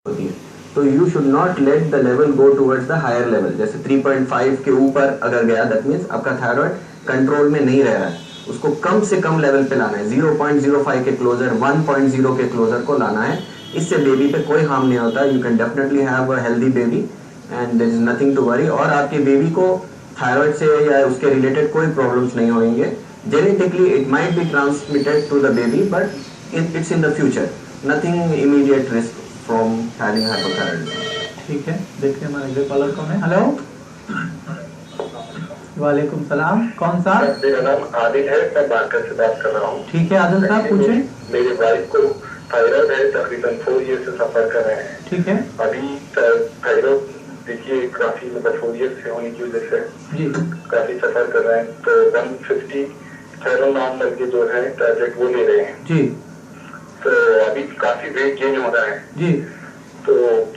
होती है। तो you should not let the level go towards the higher level. जैसे 3.5 के ऊपर अगर गया, दैट मीन्स आपका थायराइड कंट्रोल में नहीं रह रहा है, उसको कम से कम लेवल पे लाना है। 0.05 के क्लोजर, 1.0 के क्लोजर को लाना है। इससे बेबी पे कोई हार्म नहीं होता। You can definitely have a healthy baby and there is nothing to worry. और आपके बेबी को थायराइड से या उसके रिलेटेड कोई प्रॉब्लम्स नहीं होंगे। Genetically it might be transmitted to the baby, but it's in the future, nothing immediate risk from having hypothyroidism. ठीक है, देखते हैं हमारे अगले कॉलर कौन है। हेलो, वालेकुम सलाम, कौन सा? मेरा नाम आदिल है, मैं बांका से बात कर रहा हूँ। ठीक है आदिल साहब, पूछें। मेरे वाइफ को थायराइड है, तकरीबन 4 ईयर से सफर कर रहे हैं। ठीक है। अभी थायराइड देखिए काफी मतलब 4 ईयर से होने की वजह से जी काफी सफर कर रहे हैं। तो 150 थायरोनॉर्मल के जो है टैबलेट वो ले रहे हैं जी। तो अभी काफी वेट गेन हो रहा है जी। तो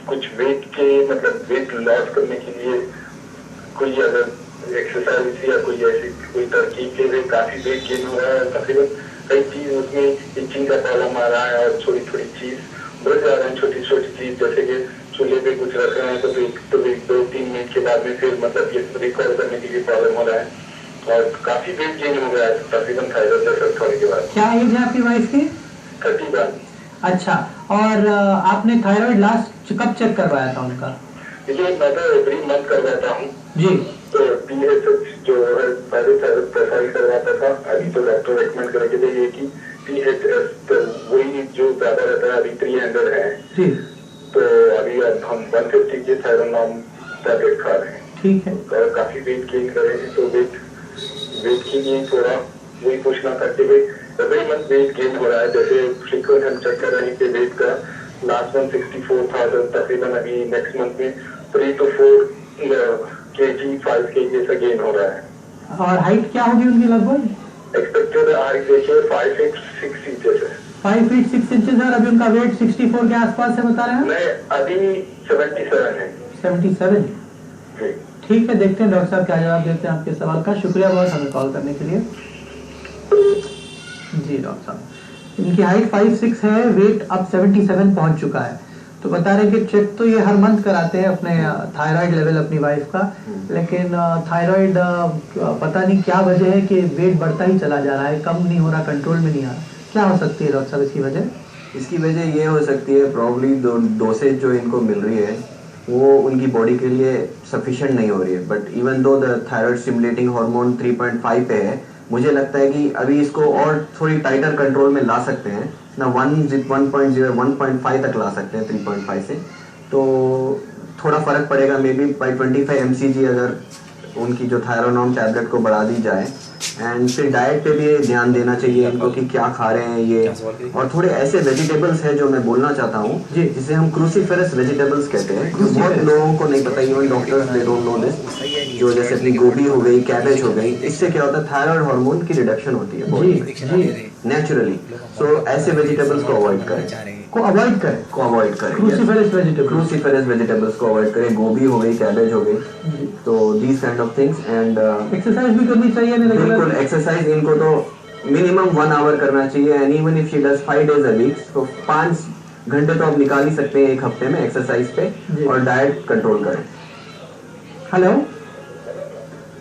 कुछ वेट के मतलब वेट लॉस करने के लिए कोई अगर एक्सरसाइज या कोई ऐसी कोई तरकीब के लिए काफी वेट गेन हो रहा है। तकरीबन कई चीज उसमें इचिंग का प्रॉब्लम आ रहा है और छोटी छोटी चीज बढ़ जा रहे हैं। छोटी छोटी चीज जैसे कि चूल्हे पे कुछ रख रहे हैं तो एक 2-3 मिनट के बाद में फिर मतलब ये रिकॉर्ड करने के लिए प्रॉब्लम हो रहा है और काफी वेट गेन हो गया है तकरीबन थायराइड टेस्ट होने के बाद। क्या एज है आपकी वाइफ की? 31। अच्छा, और आपने थायराइड लास्ट कब चेक करवाया था उनका? ये मैं तो एवरी मंथ करवाता हूँ जी। तो PSH जो है पहले प्रोफाइल करवाता था, अभी तो डॉक्टर रेकमेंड करके दिए कि PHS तो वही जो ज्यादा रहता है, अभी 300 है जी। तो अभी अब हम 150 के थायरोनॉर्म टैबलेट खा रहे हैं। ठीक है। और काफी वेट गेन कर रहे हैं तो वेट के लिए थोड़ा वही पूछना था कि भाई एवरी मंथ वेट गेन हो रहा है। जैसे फ्रीक्वेंट हम चेक कर रहे हैं कि वेट का लास्ट मंथ 64 था तो तकरीबन अभी नेक्स्ट मंथ में 3 to 4 kg 5 kg ऐसा गेन हो रहा है। और हाइट क्या होगी उनकी लगभग? एक्सपेक्टेड हाइट देखिए 5 feet 6 inches है। 5 feet 6 inches है और अभी उनका वेट 64 के आसपास है बता रहे हैं? नहीं, अभी 77 है। 77। जी ठीक है, देखते हैं डॉक्टर साहब क्या जवाब देते हैं आपके सवाल का। शुक्रिया बहुत हमें कॉल करने के लिए। जी डॉक्टर साहब, इनकी हाइट 5'6" है, वेट अब 77 पहुंच चुका है। तो बता रहे कि चेक तो ये हर मंथ कराते हैं अपने थायराइड लेवल अपनी वाइफ का, लेकिन थायराइड पता नहीं क्या वजह है कि वेट बढ़ता ही चला जा रहा है, कम नहीं हो रहा, कंट्रोल में नहीं आ रहा। क्या हो सकती है डॉक्टर साहब इसकी वजह? इसकी वजह ये हो सकती है प्रॉब्ली डोसेज जो इनको मिल रही है वो उनकी बॉडी के लिए सफिशिएंट नहीं हो रही है। But even though the thyroid stimulating hormone 3.5 पे है, मुझे लगता है कि अभी इसको और थोड़ी टाइटर कंट्रोल में ला सकते हैं ना। 1.0 1.5 तक ला सकते हैं 3.5 से, तो थोड़ा फर्क पड़ेगा। मे बी बाई 25 mcg अगर उनकी जो थायरोनॉर्म टैबलेट को बढ़ा दी जाए। एंड फिर डाइट पे भी ध्यान देना चाहिए इनको कि क्या खा रहे हैं ये। और थोड़े ऐसे वेजिटेबल्स हैं जो मैं बोलना चाहता हूँ जिसे हम क्रूसीफेरस वेजिटेबल्स कहते हैं, जो बहुत लोगों को नहीं पता, even doctors they don't know this. जो जैसे अपनी गोभी हो गई, कैबेज हो गई, इससे क्या होता है थायराइड हार्मोन की रिडक्शन होती है नेचुरली। सो ऐसे वेजिटेबल्स को अवॉइड करें, क्रूसीफेरस वेजिटेबल्स को अवॉइड करें। गोभी हो गई, कैबेज हो गई, तो these kind of things. And exercise भी करनी चाहिए। बिल्कुल, एक्सरसाइज इनको तो मिनिमम 1 hour करना चाहिए। And even if she does 5 days a week, तो 5 घंटे तो आप निकाल ही सकते हैं एक हफ्ते में एक्सरसाइज पे। और डाइट कंट्रोल करें। हेलो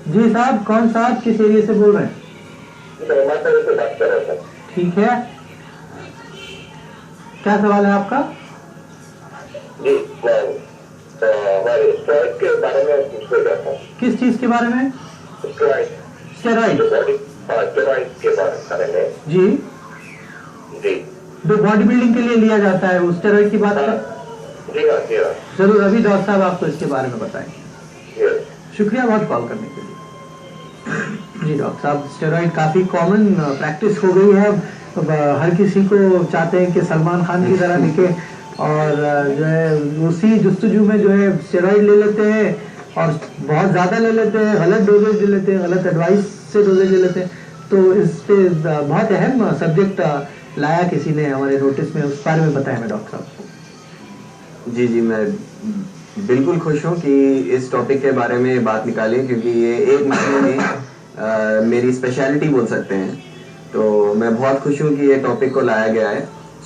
जी साहब, कौन साहब, किस एरिया से बोल रहे हैं? ठीक है, क्या सवाल है आपका? जी स्टेरॉइड के बारे में पूछना चाहता हूँ। किस चीज के बारे में? स्टेरॉइड के बारे में। जी जी, जो बॉडी बिल्डिंग के लिए लिया जाता है, उस स्टेरॉइड की बात कर। जी हाँ जी हाँ, जरूर, अभी डॉक्टर साहब आपको इसके बारे में बताएंगे। शुक्रिया बहुत कॉल करने के लिए। जी डॉक्टर साहब, स्टेरॉइड काफी कॉमन प्रैक्टिस हो गई है। हर किसी को चाहते हैं कि सलमान खान की तरह दिखे और जो है उसी जुस्तजू में जो है स्टेरॉइड ले लेते हैं और बहुत ज़्यादा ले लेते हैं, गलत डोजेज ले लेते हैं, गलत एडवाइस से डोजेज ले लेते हैं। तो इस पे बहुत अहम सब्जेक्ट लाया किसी ने हमारे नोटिस में, उस बारे में बताया मैं डॉक्टर साहब। जी, मैं बिल्कुल खुश हूँ कि इस टॉपिक के बारे में बात निकाली, क्योंकि ये एक महीने में मेरी स्पेशलिटी बोल सकते हैं। तो मैं बहुत खुश हूँ कि ये टॉपिक को लाया गया है।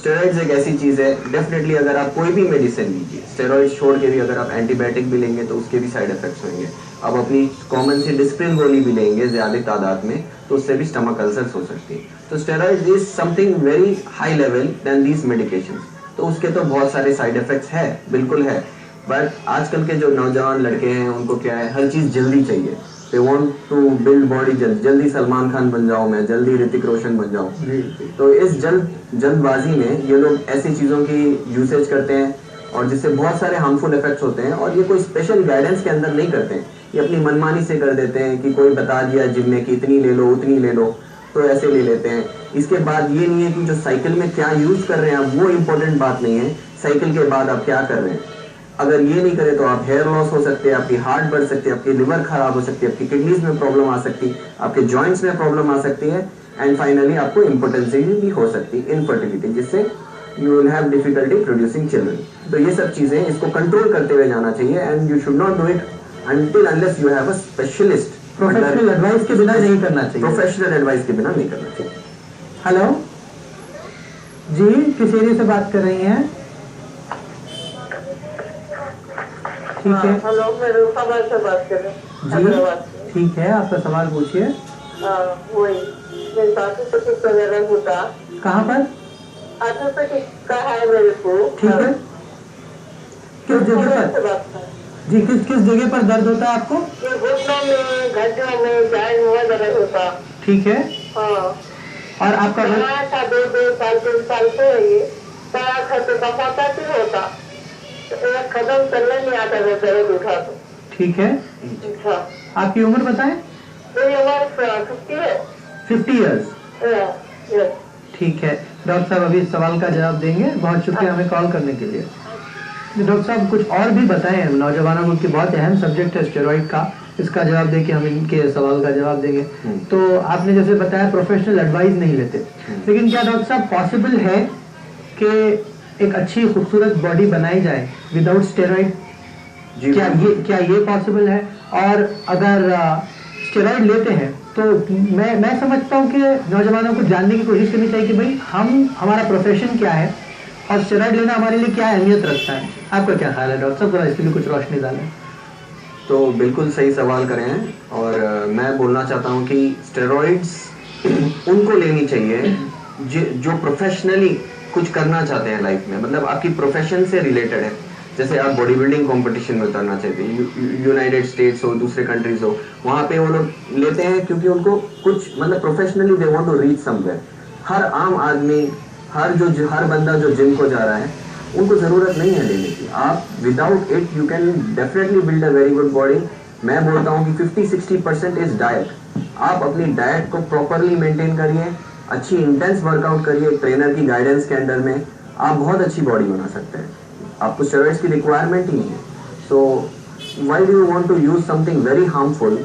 स्टेरॉइड्स एक ऐसी चीज़ है, डेफिनेटली अगर आप कोई भी मेडिसिन लीजिए, स्टेरॉइड छोड़ के भी अगर आप एंटीबायोटिक भी लेंगे तो उसके भी साइड इफेक्ट्स होंगे। अब अपनी कॉमन सी डिस्प्रिन गोली भी लेंगे ज़्यादा तादाद में तो उससे भी स्टमक अल्सर्स हो सकती है। तो steroid is something very high level then these medication. तो उसके तो बहुत सारे साइड इफेक्ट्स है, बिल्कुल है, बट आजकल के जो नौजवान लड़के हैं उनको क्या है, हर चीज़ जल्दी चाहिए। They want to build body जल्दी सलमान खान बन जाऊं मैं, जल्दी ऋतिक रोशन बन जाऊं। तो इस जल्दबाजी में ये लोग ऐसी चीज़ों की यूसेज करते हैं और जिससे बहुत सारे हार्मफुल इफेक्ट्स होते हैं, और ये कोई स्पेशल गाइडेंस के अंदर नहीं करते हैं, ये अपनी मनमानी से कर देते हैं कि कोई बता दिया जिम में कि इतनी ले लो उतनी ले लो तो ऐसे ले लेते हैं। इसके बाद ये नहीं है कि जो साइकिल में क्या यूज़ कर रहे हैं आप, वो इम्पोर्टेंट बात नहीं है, साइकिल के बाद आप क्या कर रहे हैं। अगर ये नहीं करें तो आप हेयर लॉस हो सकते हैं, आपकी हार्ट बढ़ सकती है, आपकी लिवर खराब हो सकती है, आपकी किडनीज में प्रॉब्लम आ सकती है, आपके जॉइंट्स में प्रॉब्लम आ सकती है, एंड फाइनली आपको इम्पोर्टेंसी भी हो सकती है, इनफर्टिलिटी, जिससे you will have difficulty producing children. तो ये सब चीज़ें इसको कंट्रोल करते हुए जाना चाहिए, and you should not do it until unless you have a specialist। Professional advice के बिना नहीं करना चाहिए। प्रोफेशनल एडवाइस के बिना नहीं करना चाहिए। हेलो जी, किस एरिया से बात कर रही हैं? ठीक है। हेलो, मैं रूपाबाद से बात कर रही हूँ। जी ठीक है, आपका सवाल पूछिए। वही मेरे आर्थोपेडिक वगैरह होता। कहाँ पर? आर्थोपेडिक का है मेरे को। ठीक है, किस जगह पर? जी, किस जगह पर दर्द होता है आपको? ये घुटनों में, घुटनों में, जान में दर्द होता। ठीक है। हाँ। और आपका था 2 साल 3 साल से ये सारा खर्च कमाता भी होता, एक कदम चलने नहीं आता था दर्द उठा तो। ठीक है। अच्छा, आपकी उम्र बताएं? मेरी उम्र 50 है। 50 ईयर्स। ठीक है, डॉक्टर साहब अभी इस सवाल का जवाब देंगे। बहुत शुक्रिया हमें कॉल करने के लिए। डॉक्टर साहब कुछ और भी बताएं नौजवानों को, कि बहुत अहम सब्जेक्ट है स्टेरॉइड का, इसका जवाब देके हम इनके सवाल का जवाब देंगे। तो आपने जैसे बताया प्रोफेशनल एडवाइस नहीं लेते, लेकिन क्या डॉक्टर साहब पॉसिबल है कि एक अच्छी खूबसूरत बॉडी बनाई जाए विदाउट स्टेरॉइड? क्या ये पॉसिबल है? और अगर स्टेरॉइड लेते हैं तो मैं समझता हूँ कि नौजवानों को जानने की कोशिश करनी चाहिए कि भाई हमारा प्रोफेशन क्या है और स्टेरॉइड लेना हमारे लिए क्या अहमियत रखता है। आपका क्या ख्याल है डॉक्टर साहब, थोड़ा इसके लिए कुछ रोशनी डालें। तो बिल्कुल सही सवाल करें हैं, और मैं बोलना चाहता हूं कि स्टेरॉइड्स उनको लेनी चाहिए जो प्रोफेशनली कुछ करना चाहते हैं लाइफ में, मतलब आपकी प्रोफेशन से रिलेटेड है। जैसे आप बॉडी बिल्डिंग कॉम्पिटिशन में उतरना चाहते हैं, यूनाइटेड स्टेट्स हो, दूसरे कंट्रीज हो, वहाँ पे वो लोग लेते हैं क्योंकि उनको कुछ मतलब professionally they want to reach somewhere. हर आम आदमी, हर बंदा जो जिम को जा रहा है, उनको ज़रूरत नहीं है लेने की। आप without it you can definitely build a very good body. मैं बोलता हूँ कि 50-60% इज डाइट। आप अपनी डाइट को प्रॉपरली मेंटेन करिए, अच्छी इंटेंस वर्कआउट करिए, ट्रेनर की गाइडेंस के अंडर में आप बहुत अच्छी बॉडी बना सकते हैं। आपको स्टेरॉइड्स की रिक्वायरमेंट ही नहीं है। So why do you want to use something very harmful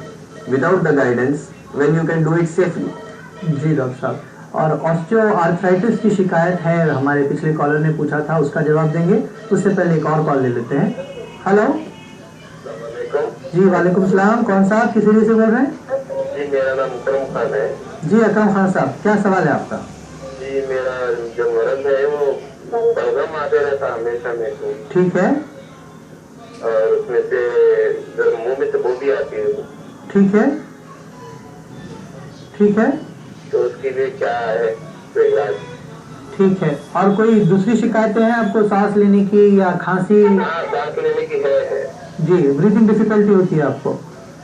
without the guidance when you can do it safely? जी डॉक्टर साहब, और ऑस्टियोआर्थराइटिस की शिकायत है, हमारे पिछले कॉलर ने पूछा था, उसका जवाब देंगे। उससे पहले एक और कॉल ले लेते हैं। हेलो जी, वालेकुम सलाम। कौन साहब, किस एरिया से बोल रहे हैं? जी, मेरा नाम अकरम खान है। जी अकरम खान साहब, क्या सवाल है आपका? जी, मेरा जो मर्द है वो बलगम आते रहता हमेशा मेरे को। ठीक है। और उसमें से मुंह में से बोली आती है। ठीक है। ठीक है, तो उसके लिए क्या है कोई इलाज? ठीक है। और कोई दूसरी शिकायतें हैं आपको, सांस लेने की या खांसी? हाँ, सांस लेने की है। जी, ब्रीथिंग डिफिकल्टी होती है आपको?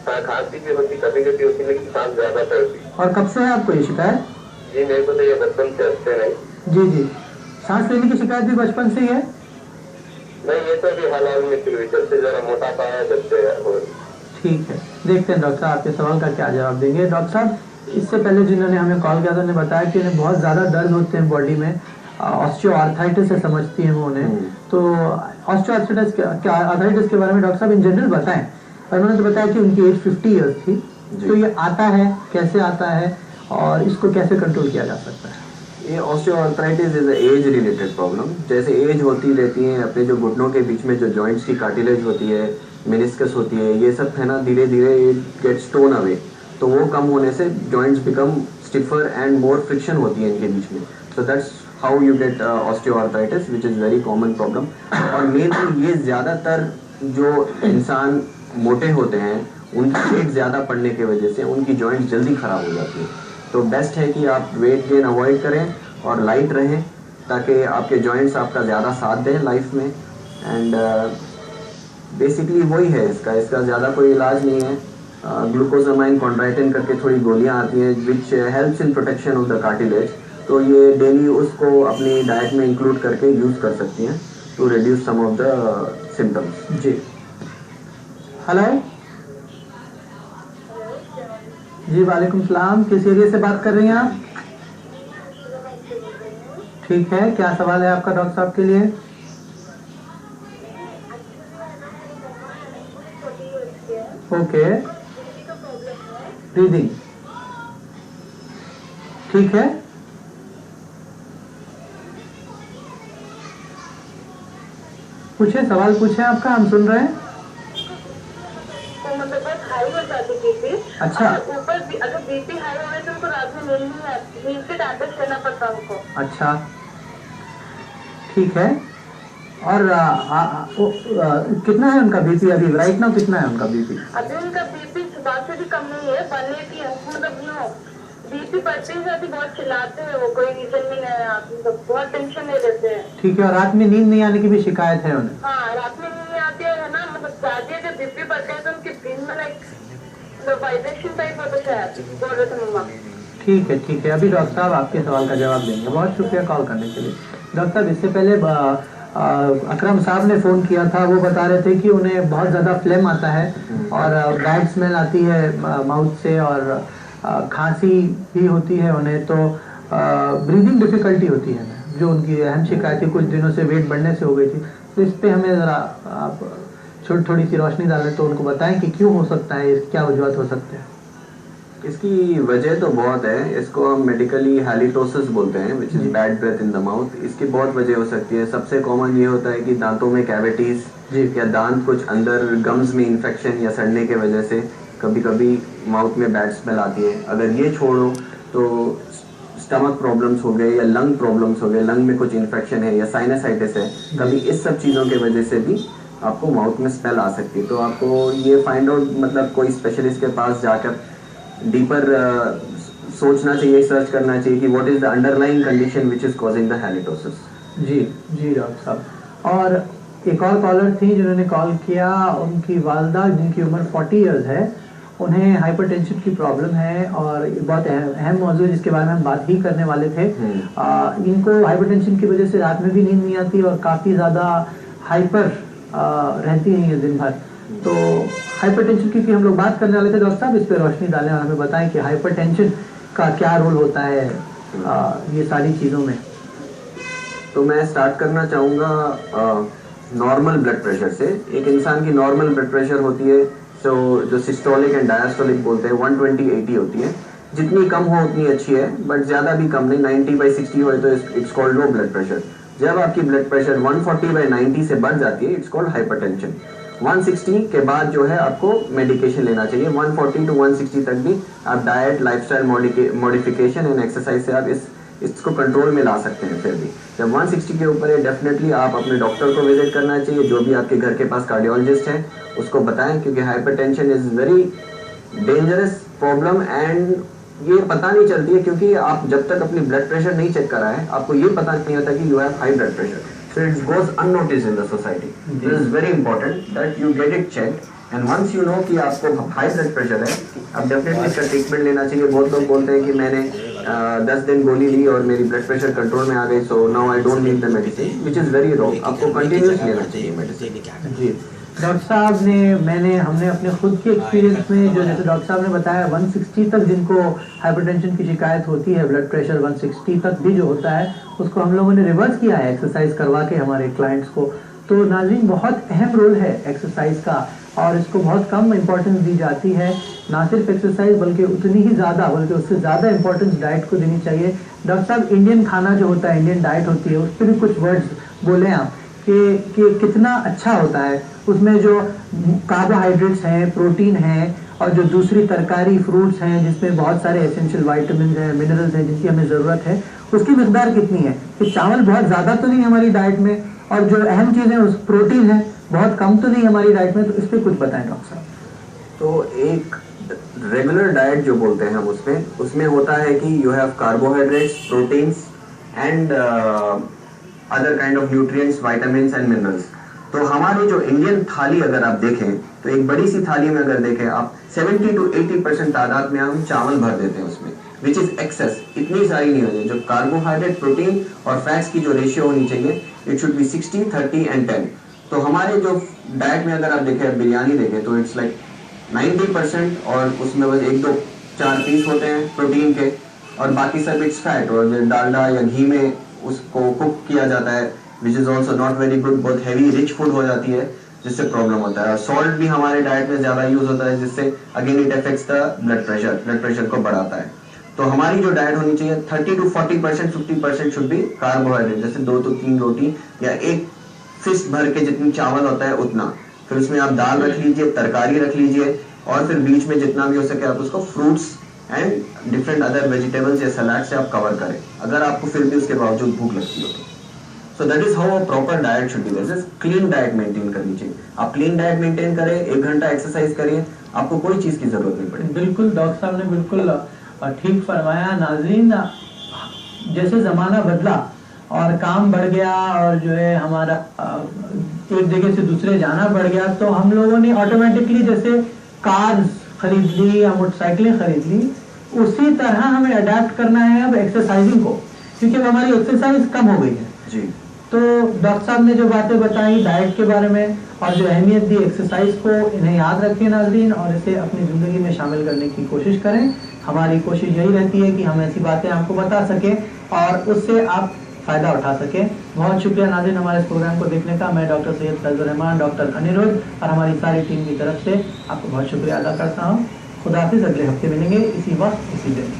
हाँ, खांसी भी होती, कभी कभी होती, लेकिन सांस ज्यादा चढ़ती। और कब से है आपको ये शिकायत? जी, मेरे को तो ये बचपन से अच्छे नहीं। जी, सांस लेने की शिकायत भी बचपन से ही है? नहीं, ये तो भी हाल में शुरू हुई, जब से जरा मोटापा है तब से हो। ठीक है, देखते हैं डॉक्टर साहब आपके सवाल का क्या जवाब देंगे। डॉक्टर साहब, इससे पहले जिन्होंने हमें कॉल किया था उन्होंने बताया कि उन्हें बहुत ज़्यादा दर्द होते हैं बॉडी में, ऑस्टियोआर्थराइटिस से समझती हैं वो उन्हें। तो ऑस्टियोआर्थराइटिस के बारे में डॉक्टर साहब इन जनरल बताएं। उन्होंने तो बताया कि उनकी एज 50 ईयर्स थी, तो ये आता है, कैसे आता है और इसको कैसे कंट्रोल किया जा सकता है? ये osteoarthritis is age related problem. जैसे एज होती रहती है, अपने जो घुटनों के बीच में जो जॉइंट्स की कार्टिलेज होती है, मेनिस्कस होती है, ये सब है ना, धीरे धीरे इट गेट्स टोन अवे। तो वो कम होने से joints become stiffer and more friction होती है इनके बीच में। So that's how you get osteoarthritis which is very common problem. और मेनली ये ज़्यादातर जो इंसान मोटे होते हैं उनकी वेट ज़्यादा पड़ने की वजह से उनकी जॉइंट्स जल्दी ख़राब हो जाती है। तो बेस्ट है कि आप वेट गेन अवॉइड करें और लाइट रहें ताकि आपके जॉइंट्स आपका ज़्यादा साथ दें लाइफ में। एंड बेसिकली वही है इसका ज़्यादा कोई इलाज नहीं है। ग्लूकोजामाइन कॉन्ड्राइटिन करके थोड़ी गोलियां आती हैं which helps in protection of the cartilage. तो ये डेली उसको अपनी डाइट में इंक्लूड करके यूज़ कर सकती हैं to reduce some of the symptoms. जी हेलो जी, वालेकुम सलाम। किस एरिया से बात कर रही हैं आप? ठीक है, क्या सवाल है आपका डॉक्टर साहब के लिए? ओके, ब्रीदिंग ठीक है। पूछे, सवाल पूछे आपका, हम सुन रहे हैं। मतलब बहुत हाई हो जाती बीपी। अच्छा। ऊपर अगर बीपी हाई हो गई तो उनको रात में नींद नहीं आती, नींद के टैबलेट लेना पड़ता उनको। अच्छा ठीक है। और कितना है उनका बीपी अभी राइट नाउ? कितना है उनका बीपी अभी? उनका बीपी सुबह से भी कम नहीं है, 180 है। मतलब नो बीपी बढ़ते ही जाती, बहुत चिल्लाते हैं वो, कोई रीजन भी नहीं है, मतलब बहुत टेंशन ले लेते हैं। ठीक है। और रात में नींद नहीं आने की भी शिकायत है उन्हें? हाँ, रात में नींद नहीं आती है ना, मतलब ज्यादा जब बीपी बढ़ते हैं तो उनकी दिन में लाइक वाइब्रेशन टाइप होता है, बोल रहे थे मम्मा। ठीक है ठीक है, अभी डॉक्टर साहब आपके सवाल का जवाब देंगे। बहुत शुक्रिया कॉल करने के लिए। डॉक्टर साहब, इससे पहले अकरम साहब ने फ़ोन किया था, वो बता रहे थे कि उन्हें बहुत ज़्यादा फ्लेम आता है और बैड स्मेल आती है माउथ से और खांसी भी होती है उन्हें, तो ब्रीदिंग डिफ़िकल्टी होती है जो उनकी अहम शिकायत है, कुछ दिनों से वेट बढ़ने से हो गई थी। तो इस पर हमें ज़रा आप थोड़ी सी रोशनी डालें तो उनको बताएं कि क्यों हो सकता है, क्या वजूहत हो सकते हैं। इसकी वजह तो बहुत है। इसको हम मेडिकली हैलिटोसिस बोलते हैं which is bad breath in the mouth. इसकी बहुत वजह हो सकती है। सबसे कॉमन ये होता है कि दांतों में कैविटीज़ या दांत कुछ अंदर गम्स में इन्फेक्शन या सड़ने के वजह से कभी कभी माउथ में बैड स्मेल आती है। अगर ये छोड़ो तो स्टमक प्रॉब्लम्स हो गए या लंग प्रॉब्लम्स हो गए, लंग में कुछ इन्फेक्शन है या साइनसाइटिस है, कभी इस सब चीज़ों की वजह से भी आपको माउथ में स्मेल आ सकती है। तो आपको ये फाइंड आउट, मतलब कोई स्पेशलिस्ट के पास जाकर डीपर सोचना चाहिए, सर्च करना चाहिए कि what is the underlying condition which is causing the halitosis. जी जी डॉक्टर साहब। और एक और कॉलर थी जिन्होंने कॉल किया, उनकी वालदा जिनकी उम्र 40 इयर्स है, उन्हें हाइपरटेंशन की प्रॉब्लम है और ये बहुत अहम मौजूद है जिसके बारे में हम बात ही करने वाले थे। इनको हाइपरटेंशन की वजह से रात में भी नींद नहीं आती और काफ़ी ज़्यादा हाइपर रहती हैं ये दिन भर। तो हाइपरटेंशन की हम लोग बात करने वाले थे। डॉक्टर साहब, इस पर रोशनी डालें और हमें बताएं कि हाइपरटेंशन का क्या रोल होता है ये सारी चीज़ों में। तो मैं स्टार्ट करना चाहूँगा नॉर्मल ब्लड प्रेशर से। एक इंसान की नॉर्मल ब्लड प्रेशर होती है तो जो सिस्टोलिक एंड डायस्टोलिक बोलते हैं 120/80 होती है। जितनी कम हो उतनी अच्छी है, बट ज़्यादा भी कम नहीं। 90/60 हो तो it's called low blood pressure. जब आपकी ब्लड प्रेशर 140/90 से बढ़ जाती है इट्स कॉल्ड हाइपरटेंशन। 160 के बाद जो है आपको मेडिकेशन लेना चाहिए। 140 to 160 तक भी आप diet, lifestyle modification and exercise से आप इसको कंट्रोल में ला सकते हैं। फिर भी जब 160 के ऊपर है डेफिनेटली आप अपने डॉक्टर को विजिट करना चाहिए, जो भी आपके घर के पास कार्डियोलॉजिस्ट है उसको बताएं, क्योंकि hypertension is very dangerous problem and ये पता नहीं चलती है, क्योंकि आप जब तक अपनी ब्लड प्रेशर नहीं चेक करा है आपको ये पता नहीं होता कि you have high blood pressure. So it goes unnoticed in the society. It is very important that you get it checked. And once you know कि आपको हाई ब्लड प्रेशर है, अब डेफिनेटली इसका ट्रीटमेंट लेना चाहिए। बहुत लोग बोलते हैं कि मैंने 10 दिन गोली ली और मेरी ब्लड प्रेशर कंट्रोल में आ गई, so now I don't need the medicine, which is very wrong. आपको कंटिन्यूस लेना चाहिए मेडिसिन। जी डॉक्टर साहब ने हमने अपने खुद के एक्सपीरियंस में जो जैसे डॉक्टर साहब ने बताया 160 तक जिनको हाइपरटेंशन की शिकायत होती है, ब्लड प्रेशर 160 तक भी जो होता है उसको हम लोगों ने रिवर्स किया है एक्सरसाइज करवा के हमारे क्लाइंट्स को। तो नाज़रीन, बहुत अहम रोल है एक्सरसाइज का और इसको बहुत कम इम्पोर्टेंस दी जाती है। ना सिर्फ एक्सरसाइज बल्कि उतनी ही ज़्यादा, बल्कि उससे ज़्यादा इम्पोर्टेंस डाइट को देनी चाहिए। डॉक्टर साहब, इंडियन खाना जो होता है, इंडियन डाइट होती है, उस पर भी कुछ वर्ड्स बोलें आप कि कितना अच्छा होता है। उसमें जो कार्बोहाइड्रेट्स हैं, प्रोटीन हैं और जो दूसरी तरकारी फ्रूट्स हैं जिसमें बहुत सारे एसेंशियल वाइटामिन हैं, मिनरल्स हैं जिनकी हमें ज़रूरत है, उसकी मिकदार कितनी है, कि चावल बहुत ज़्यादा तो नहीं हमारी डाइट में, और जो अहम चीज़ है उस प्रोटीन है बहुत कम तो नहीं हमारी डाइट में, तो इस पर कुछ बताएं डॉक्टर साहब। तो एक रेगुलर डाइट जो बोलते हैं हम उसमें होता है कि you have carbohydrates, proteins and other kind of nutrients, vitamins and minerals. तो हमारी जो इंडियन थाली अगर आप देखें तो एक बड़ी सी थाली में अगर देखें आप 70 to 80% तादाद में हम चावल भर देते हैं उसमें, विच इज एक्सेस। इतनी सारी नहीं होनी, जो कार्बोहाइड्रेट, प्रोटीन और फैट्स की जो रेशियो होनी चाहिए इट शुड बी 60, 30 एंड 10। तो हमारे जो डाइट में अगर आप देखें, बिरयानी देखें तो इट्स लाइक 90% और उसमें बस 1-2-4 पीस होते हैं प्रोटीन के, और बाकी सब इट्स फैट, और जो डालडा या घी में उसको कुक किया जाता है which is also not very good, बहुत हैवी रिच फूड हो जाती है जिससे प्रॉब्लम होता है। और सॉल्ट भी हमारे डाइट में ज़्यादा यूज होता है जिससे again it affects the blood pressure को बढ़ाता है। तो हमारी जो डाइट होनी चाहिए 30 to 40%, 50% शुड बी कार्बोहाइड्रेट, जैसे 2 to 3 रोटी या एक फिस्ट भर के जितनी चावल होता है उतना, फिर उसमें आप दाल रख लीजिए, तरकारी रख लीजिए, और फिर बीच में जितना भी हो सके आप उसको fruits and different other vegetables या सलाद से आप कवर करें, अगर आपको फिर भी उसके बावजूद भूख लगती हो तो। So that is how a proper diet should be. जैसे क्लीन डाइट मेंटेन करनी चाहिए, आप क्लीन डाइट मेंटेन करें, 1 घंटा एक्सरसाइज करिए, आपको कोई चीज की जरूरत नहीं पड़ेगी। बिल्कुल डॉक्टर साहब ने बिल्कुल ठीक फरमाया। नाज़रीन, जैसे ज़माना बदला और काम बढ़ गया और जो है हमारा एक जगह से दूसरे जाना पड़ गया, तो हम लोगों ने ऑटोमेटिकली जैसे कार्स खरीद ली या मोटरसाइकिलें खरीद ली, उसी तरह हमें अडेप्ट करना है अब एक्सरसाइजिंग को, क्योंकि अब हमारी एक्सरसाइज कम हो गई है जी। तो डॉक्टर साहब ने जो बातें बताई डाइट के बारे में और जो अहमियत दी एक्सरसाइज को, इन्हें याद रखें नाज़रीन, और इसे अपनी ज़िंदगी में शामिल करने की कोशिश करें। हमारी कोशिश यही रहती है कि हम ऐसी बातें आपको बता सकें और उससे आप फ़ायदा उठा सकें। बहुत शुक्रिया नाज़रीन हमारे इस प्रोग्राम को देखने का। मैं डॉक्टर सैयद फैज़ुर रहमान, डॉक्टर अनिरुद्ध और हमारी सारी टीम की तरफ से आपको बहुत शुक्रिया अदा करता हूँ। खुदा हाफ़िज़, अगले हफ्ते मिलेंगे इसी वक्त इसी दिन।